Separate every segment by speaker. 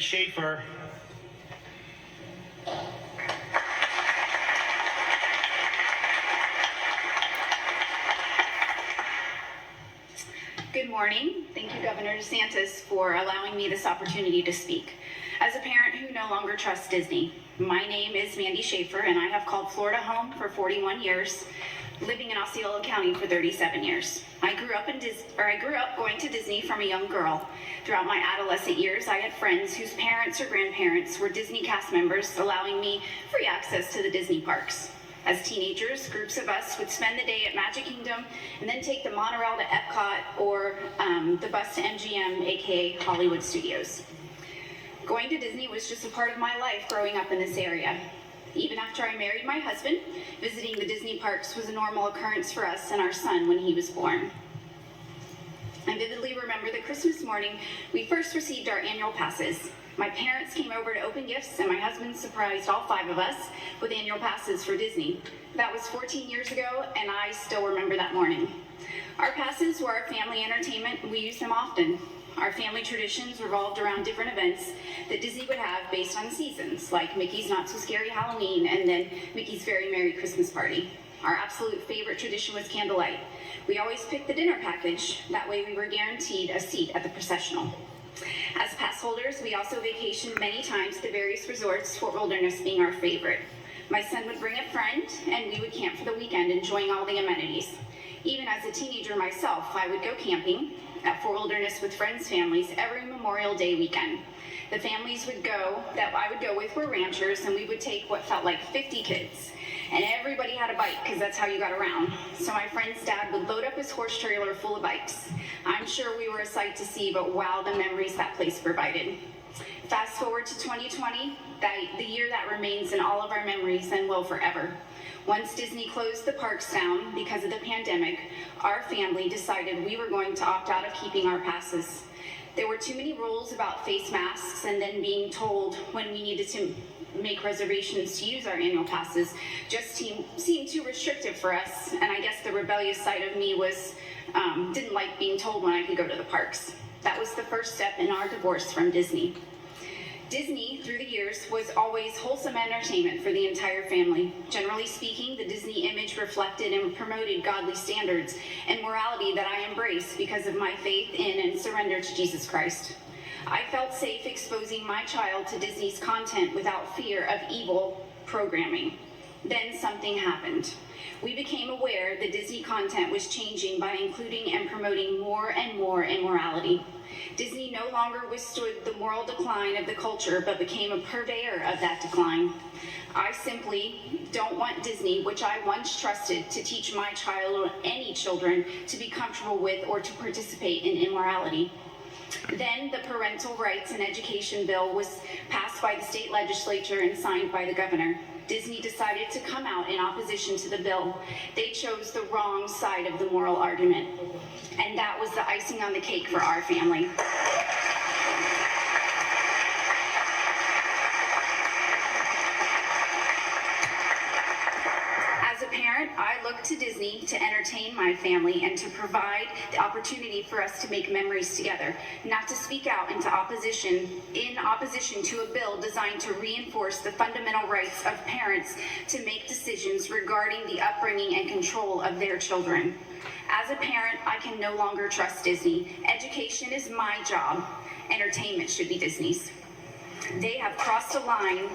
Speaker 1: Schaefer.
Speaker 2: Good morning. Thank you, Governor DeSantis, for allowing me this opportunity to speak. As a parent who no longer trusts Disney, my name is Mandy Schaefer, and I have called Florida home for 41 years, living in Osceola County for 37 years. I grew up going to Disney from a young girl. Throughout my adolescent years, I had friends whose parents or grandparents were Disney cast members, allowing me free access to the Disney parks. As teenagers, groups of us would spend the day at Magic Kingdom and then take the monorail to Epcot or the bus to MGM, aka Hollywood Studios. Going to Disney was just a part of my life growing up in this area. Even after I married my husband, visiting the Disney parks was a normal occurrence for us and our son when he was born. I vividly remember the Christmas morning we first received our annual passes. My parents came over to open gifts, and my husband surprised all 5 of us with annual passes for Disney. That was 14 years ago, and I still remember that morning. Our passes were our family entertainment, and we used them often. Our family traditions revolved around different events that Disney would have based on seasons, like Mickey's Not So Scary Halloween and then Mickey's Very Merry Christmas Party. Our absolute favorite tradition was candlelight. We always picked the dinner package. That way we were guaranteed a seat at the processional. As pass holders, we also vacationed many times to various resorts, Fort Wilderness being our favorite. My son would bring a friend, and we would camp for the weekend, enjoying all the amenities. Even as a teenager myself, I would go camping at Fort Wilderness with friends' families every Memorial Day weekend. The families that I would go with were ranchers, and we would take what felt like 50 kids. And everybody had a bike, because that's how you got around. So my friend's dad would load up his horse trailer full of bikes. I'm sure we were a sight to see, but wow, the memories that place provided. Fast forward to 2020, the year that remains in all of our memories and will forever. Once Disney closed the parks down because of the pandemic, our family decided we were going to opt out of keeping our passes. There were too many rules about face masks, and then being told when we needed to make reservations to use our annual passes just seemed too restrictive for us, and I guess the rebellious side of me didn't like being told when I could go to the parks. That was the first step in our divorce from Disney. Disney, through the years, was always wholesome entertainment for the entire family. Generally speaking, the Disney image reflected and promoted godly standards and morality that I embrace because of my faith in and surrender to Jesus Christ. I felt safe exposing my child to Disney's content without fear of evil programming. Then something happened. We became aware that Disney content was changing by including and promoting more and more immorality. Disney no longer withstood the moral decline of the culture, but became a purveyor of that decline. I simply don't want Disney, which I once trusted, to teach my child or any children to be comfortable with or to participate in immorality. Then the Parental Rights and Education Bill was passed by the state legislature and signed by the governor. Disney decided to come out in opposition to the bill. They chose the wrong side of the moral argument. And that was the icing on the cake for our family. As a parent, I look to Disney to entertain my family and to provide the opportunity for us to make memories together, not to speak out in opposition to a bill designed to reinforce the fundamental rights of parents to make decisions regarding the upbringing and control of their children. As a parent, I can no longer trust Disney. Education is my job. Entertainment should be Disney's. They have crossed a line.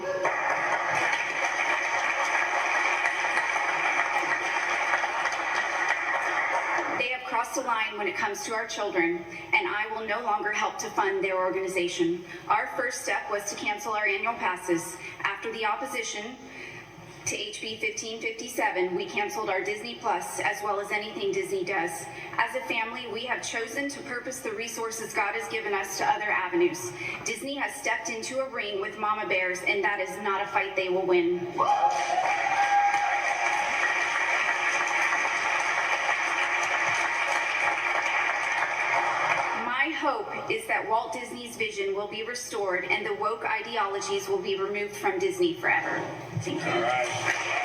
Speaker 2: Crossed a line when it comes to our children, and I will no longer help to fund their organization. Our first step was to cancel our annual passes. After the opposition to HB 1557, we canceled our Disney Plus, as well as anything Disney does. As a family, we have chosen to purpose the resources God has given us to other avenues. Disney has stepped into a ring with mama bears, and that is not a fight they will win. Hope is that Walt Disney's vision will be restored and the woke ideologies will be removed from Disney forever. Thank you.
Speaker 1: All right.